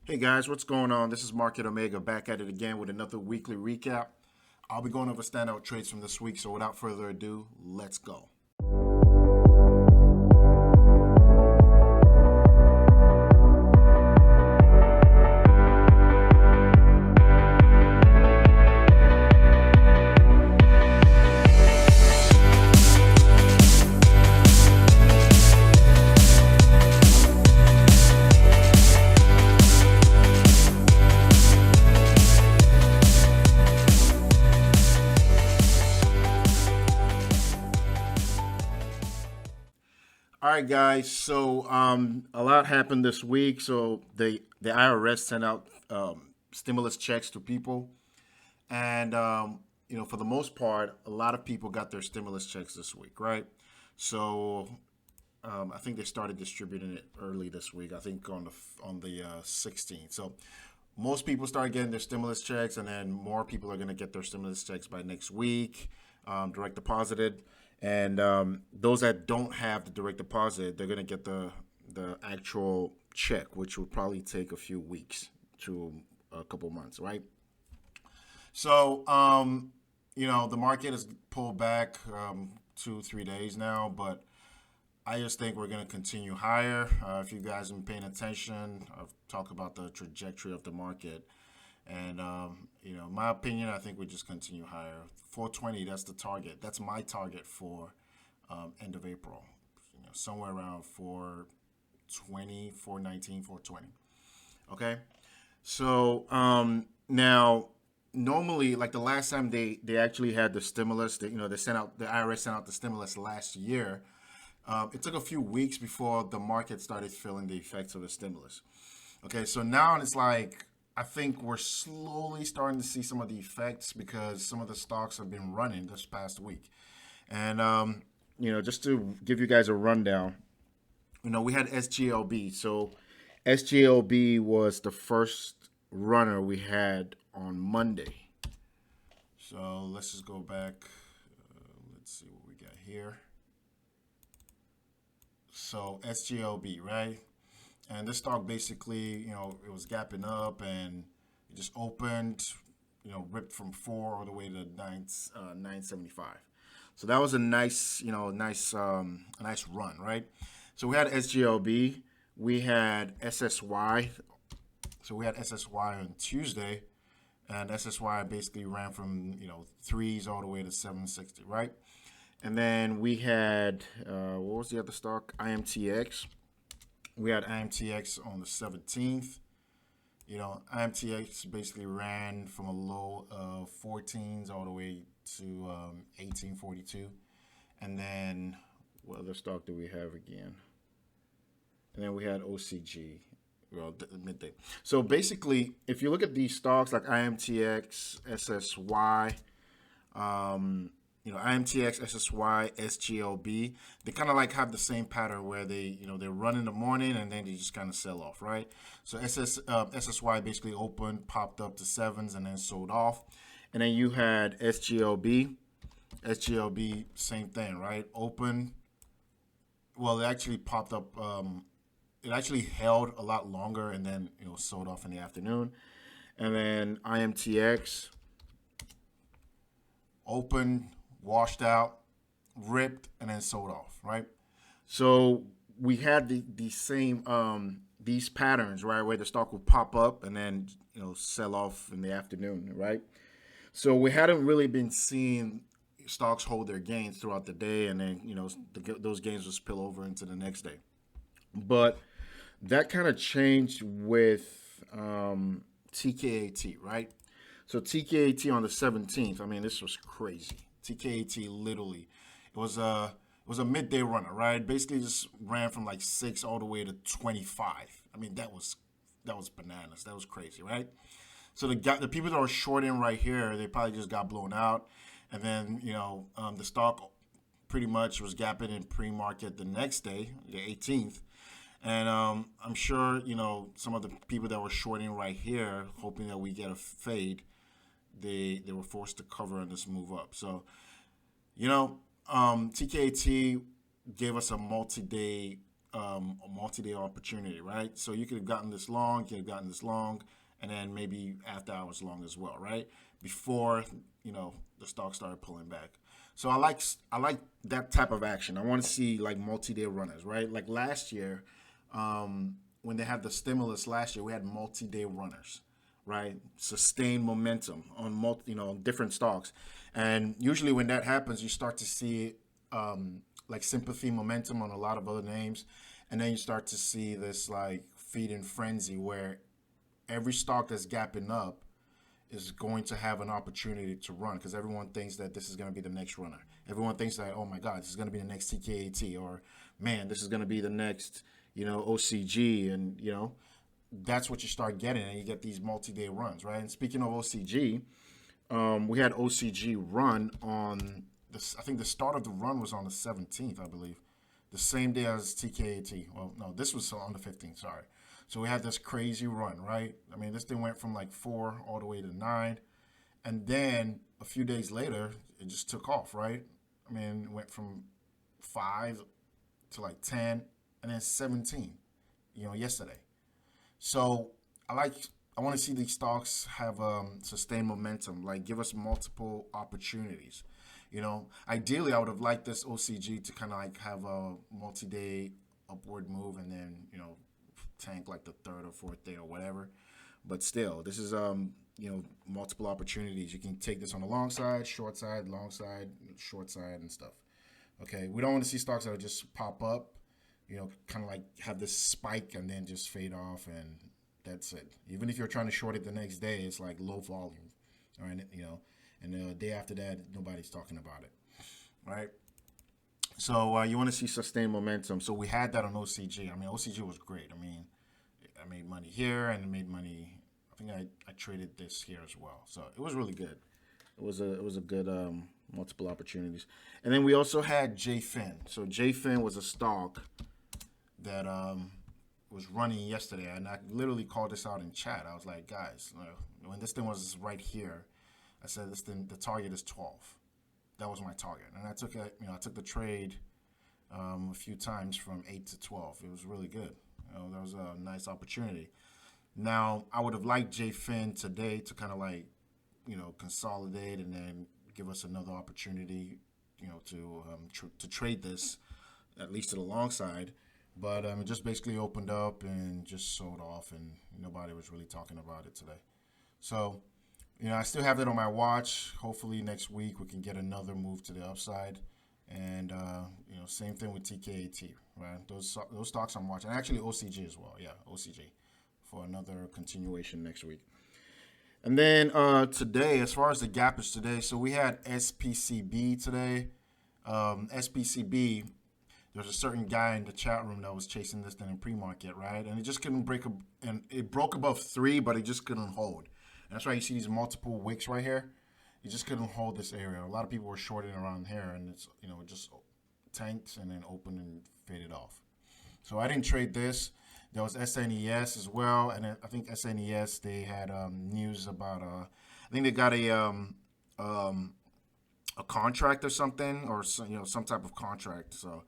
Hey guys, what's going on? This is Market Omega back at it again with another weekly recap. I'll be going over standout trades from this week, so without further ado, let's go. All right, guys. So a lot happened this week. So the IRS sent out stimulus checks to people, and for the most part, a lot of people got their stimulus checks this week, right? So I think they started distributing it early this week. I think on the 16th. So most people started getting their stimulus checks, and then more people are going to get their stimulus checks by next week, direct deposited. And those that don't have the direct deposit, they're going to get the actual check, which will probably take a few weeks to a couple months, right? So, the market has pulled back 2-3 days now, but I just think we're going to continue higher. If you guys have been paying attention, I've talked about the trajectory of the market. And, my opinion, I think we just continue higher. 420, that's the target. That's my target for end of April. Somewhere around 420, 419, 420. Okay? So now, normally, like the last time they actually had the stimulus, the IRS sent out the stimulus last year. It took a few weeks before the market started feeling the effects of the stimulus. Okay, so now it's like, I think we're slowly starting to see some of the effects because some of the stocks have been running this past week. And, just to give you guys a rundown, we had SGLB. So SGLB was the first runner we had on Monday. So let's just go back. Let's see what we got here. So SGLB, right? And this stock basically, it was gapping up and it just opened, ripped from 4 all the way to 975. So that was a nice run, right? So we had SGLB, we had SSY. So we had SSY on Tuesday, and SSY basically ran from 3s all the way to 760, right? And then we had what was the other stock? IMTX. We had IMTX on the 17th. IMTX basically ran from a low of 14s all the way to 1842. And then what other stock do we have again? And then we had OCG, midday. So basically, if you look at these stocks like IMTX, SSY, IMTX, SSY, SGLB, they kind of like have the same pattern where they run in the morning and then they just kind of sell off, right? So SSY basically opened, popped up to 7s and then sold off. And then you had SGLB. SGLB, same thing, right? Open. Well, it actually popped up. It actually held a lot longer and then sold off in the afternoon. And then IMTX opened, washed out, ripped, and then sold off, right? So we had the same these patterns, right, where the stock would pop up and then sell off in the afternoon, right? So we hadn't really been seeing stocks hold their gains throughout the day, and then those gains would spill over into the next day. But that kind of changed with TKAT, right? So TKAT on the 17th, I mean, this was crazy. TKAT literally, it was a midday runner, right? Basically just ran from like 6 all the way to 25. I mean, that was bananas. That was crazy, right? So the people that were shorting right here, they probably just got blown out. And then, the stock pretty much was gapping in pre-market the next day, the 18th. And I'm sure, some of the people that were shorting right here, hoping that we get a fade, they were forced to cover on this move up. So, TKAT gave us a multi-day a multi-day opportunity, right? So you could have gotten this long, you could have gotten this long, and then maybe after hours long as well, right? Before the stock started pulling back. So I like that type of action. I want to see like multi-day runners, right? Like last year, when they had the stimulus last year, we had multi-day runners, right? Sustained momentum on different stocks, and usually when that happens, you start to see like sympathy momentum on a lot of other names, and then you start to see this like feed and frenzy where every stock that's gapping up is going to have an opportunity to run because everyone thinks that this is going to be the next runner. Everyone thinks that, oh my God, this is going to be the next TKAT, or man, this is going to be the next, OCG, and that's what you start getting, and you get these multi-day runs, right? And speaking of OCG, we had OCG run on this. I think the start of the run was on the 17th, I believe, the same day as TKAT. Well, no, this was on the 15th. Sorry. So we had this crazy run, right? I mean, this thing went from like 4 all the way to 9, and then a few days later, it just took off, right? I mean, it went from 5 to like 10, and then 17, yesterday. So I want to see these stocks have sustained momentum, like give us multiple opportunities. Ideally, I would have liked this OCG to kind of like have a multi-day upward move and then, tank like the third or fourth day or whatever. But still, this is, multiple opportunities. You can take this on the long side, short side, short side, and stuff. Okay, we don't want to see stocks that will just pop up, kind of like have this spike and then just fade off, and that's it. Even if you're trying to short it the next day, it's like low volume, all right? And the day after that, nobody's talking about it, right? So you want to see sustained momentum. So we had that on OCG. I mean, OCG was great. I mean, I made money here and I made money. I think I traded this here as well. So it was really good. It was a good multiple opportunities. And then we also had JFIN. So JFIN was a stock that was running yesterday, and I literally called this out in chat. I was like, guys, when this thing was right here, I said this thing, the target is 12. That was my target, and I took I took the trade a few times from 8 to 12. It was really good. That was a nice opportunity. Now, I would have liked JFIN today to kind of like, consolidate and then give us another opportunity, to trade this at least to the long side. But it just basically opened up and just sold off, and nobody was really talking about it today. So, I still have that on my watch. Hopefully next week we can get another move to the upside. And, same thing with TKAT, right? Those stocks I'm watching. Actually, OCG as well. Yeah, OCG for another continuation next week. And then today, as far as the gap is today, so we had SPCB today. SPCB, there's a certain guy in the chat room that was chasing this thing in pre-market, right? And it just couldn't break, and it broke above 3, but it just couldn't hold. And that's why you see these multiple wicks right here. It just couldn't hold this area. A lot of people were shorting around here, and it's it just tanked and then opened and faded off. So I didn't trade this. There was SNES as well, and I think SNES, they had news about I think they got a contract or something, or some type of contract. So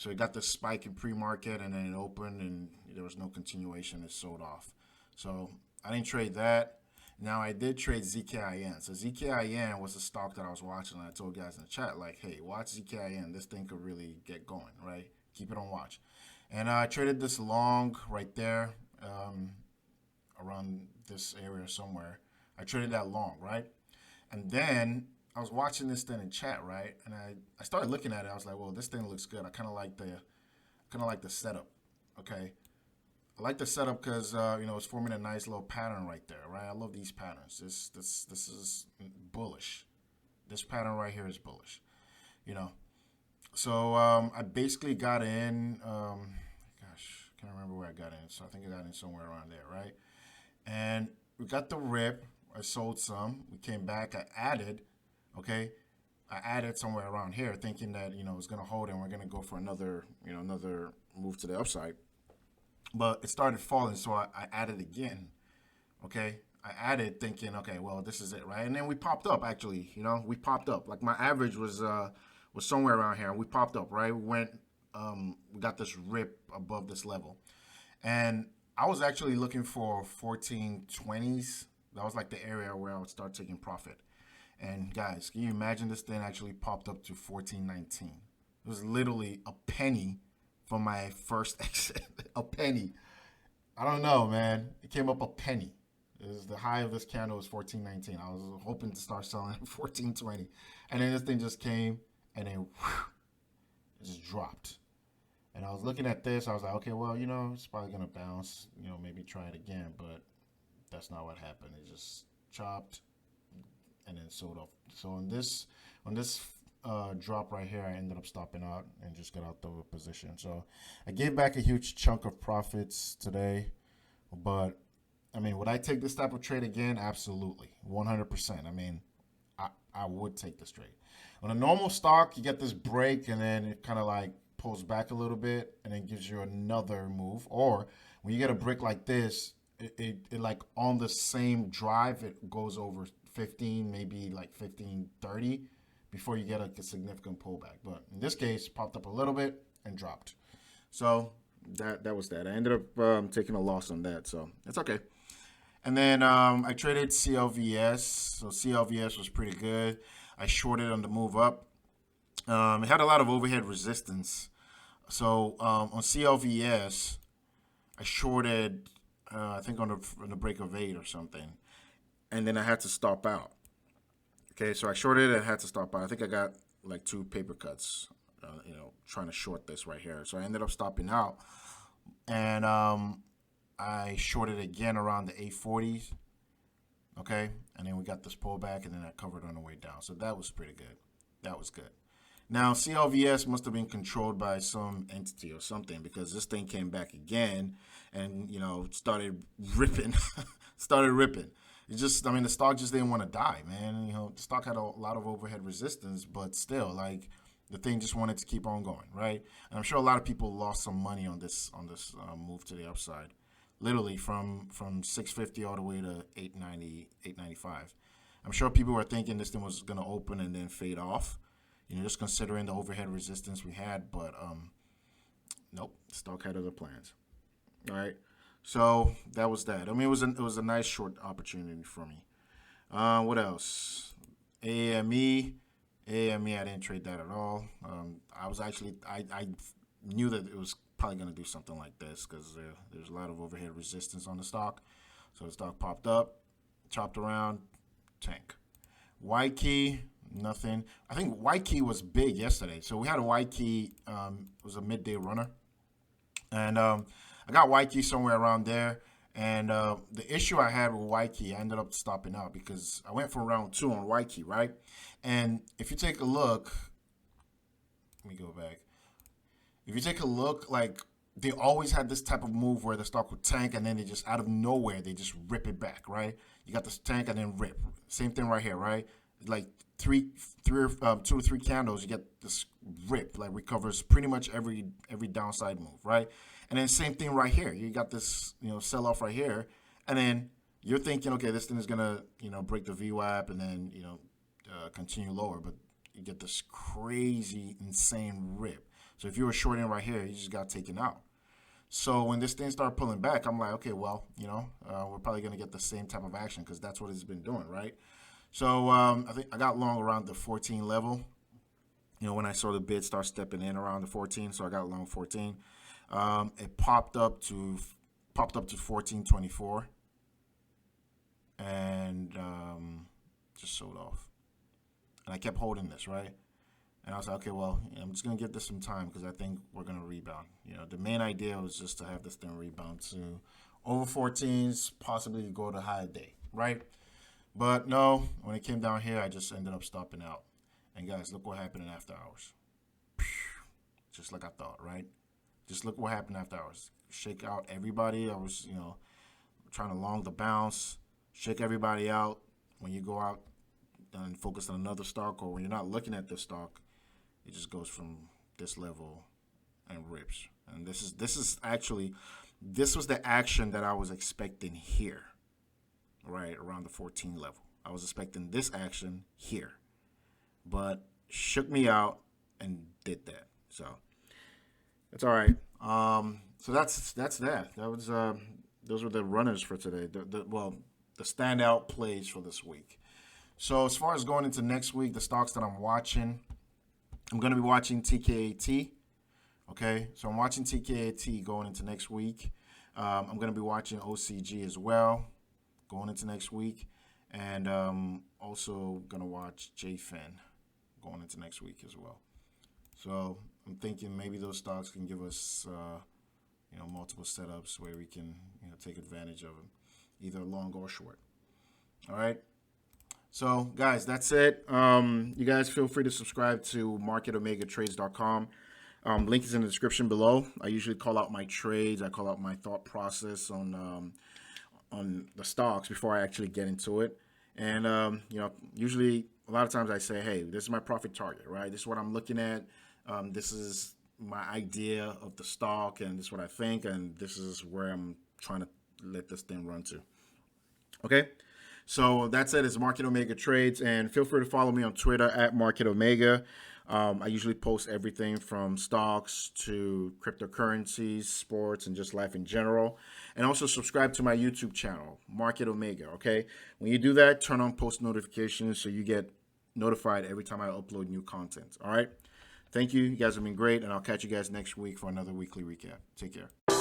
it got the spike in pre-market, and then it opened, and there was no continuation. It sold off. So I didn't trade that. Now, I did trade ZKIN. So ZKIN was a stock that I was watching, and I told guys in the chat, like, hey, watch ZKIN. This thing could really get going, right? Keep it on watch. And I traded this long right there, around this area somewhere. I traded that long, right? And then I was watching this thing in chat, right? And I started looking at it. I was like, well, this thing looks good. I kind of like the setup, okay? I like the setup because it's forming a nice little pattern right there, right? I love these patterns. This is bullish. This pattern right here is bullish, So I basically got in. Can't remember where I got in. So I think I got in somewhere around there, right? And we got the rip. I sold some. We came back. I added. Okay, I added somewhere around here, thinking that it's gonna hold and we're gonna go for another move to the upside. But it started falling, so I added again, okay? I added thinking, okay, well, this is it, right? And then we popped up, actually, we popped up. Like, my average was somewhere around here, and we popped up, right? We went we got this rip above this level. And I was actually looking for 1420s. That was like the area where I would start taking profit. And guys, can you imagine this thing actually popped up to 1419? It was literally a penny from my first exit. A penny. I don't know, man. It came up a penny. It was the high of this candle was 1419. I was hoping to start selling at 1420. And then this thing just came and then whew, it just dropped. And I was looking at this, I was like, okay, well, it's probably gonna bounce, maybe try it again, but that's not what happened. It just chopped and then sold off. So on this drop right here, I ended up stopping out and just got out the position. So I gave back a huge chunk of profits today, but I mean, would I take this type of trade again? Absolutely, 100%. I mean, I would take this trade. On a normal stock, you get this break and then it kind of like pulls back a little bit and then gives you another move. Or when you get a break like this, it like on the same drive, it goes over 15, maybe like 15.30 before you get a significant pullback. But in this case, popped up a little bit and dropped. So that was that. I ended up taking a loss on that, so it's okay. And then I traded CLVS. So CLVS was pretty good. I shorted on the move up. It had a lot of overhead resistance. So on CLVS, I shorted, I think on the break of 8 or something. And then I had to stop out. Okay, so I shorted and had to stop out. I think I got like 2 paper cuts, trying to short this right here. So I ended up stopping out. And I shorted again around the 840s. Okay, and then we got this pullback, and then I covered on the way down. So that was pretty good. That was good. Now, CLVS must have been controlled by some entity or something because this thing came back again and, started ripping. started ripping. The stock just didn't want to die, man. The stock had a lot of overhead resistance, but still, like, the thing just wanted to keep on going, right? And I'm sure a lot of people lost some money on this move to the upside. Literally from 650 all the way to 890, 895. I'm sure people were thinking this thing was going to open and then fade off, just considering the overhead resistance we had. But nope, stock had other plans. All right, so that was that. I mean, it was a nice short opportunity for me. What else? AME, I didn't trade that at all. I knew that it was probably going to do something like this because there's a lot of overhead resistance on the stock. So the stock popped up, chopped around, tank. Y key, nothing. I think Y key was big yesterday. So we had a Y key, it was a midday runner. And I got Y key somewhere around there. And the issue I had with Y key, I ended up stopping out because I went for round 2 on Y key, right? And if you take a look, let me go back. If you take a look, like, they always had this type of move where the stock would tank and then they just out of nowhere, they just rip it back, right? You got this tank and then rip. Same thing right here, right? Like 2 to 3 candles, you get this rip, like recovers pretty much every downside move, right? And then same thing right here. You got this, sell off right here. And then you're thinking, okay, this thing is going to, break the VWAP and then, continue lower. But you get this crazy, insane rip. So if you were shorting right here, you just got taken out. So when this thing started pulling back, I'm like, okay, well, we're probably going to get the same type of action because that's what it's been doing, right? So I think I got long around the 14 level. When I saw the bid start stepping in around the 14, so I got long 14. It popped up to 1424, and just sold off. And I kept holding this, right? And I was like, okay, well, I'm just going to give this some time because I think we're going to rebound. The main idea was just to have this thing rebound to over 14s, possibly go to higher day, right? But no, when it came down here, I just ended up stopping out. And guys, look what happened in after hours. Just like I thought, right? Just look what happened after hours. Shake out everybody. I was, trying to long the bounce, shake everybody out. When you go out and focus on another stock, or when you're not looking at this stock, it just goes from this level and rips. And this was the action that I was expecting here, right around the 14 level. I was expecting this action here, but shook me out and did that. So It's all right. So that's that. That was those were the runners for today. The standout plays for this week. So as far as going into next week, the stocks that I'm watching, I'm going to be watching TKAT. Okay, so I'm watching TKAT going into next week. I'm going to be watching OCG as well going into next week, and also going to watch JFIN going into next week as well. So I'm thinking maybe those stocks can give us, multiple setups where we can, take advantage of them, either long or short. All right. So guys, that's it. You guys feel free to subscribe to marketomegatrades.com. Link is in the description below. I usually call out my trades. I call out my thought process on the stocks before I actually get into it. And usually a lot of times I say, hey, this is my profit target, right? This is what I'm looking at. This is my idea of the stock, and this is what I think, and this is where I'm trying to let this thing run to. Okay. So that's it. It's Market Omega Trades, and feel free to follow me on Twitter at Market Omega. I usually post everything from stocks to cryptocurrencies, sports, and just life in general. And also subscribe to my YouTube channel, Market Omega, okay? When you do that, turn on post notifications so you get notified every time I upload new content, all right? Thank you. You guys have been great, and I'll catch you guys next week for another weekly recap. Take care.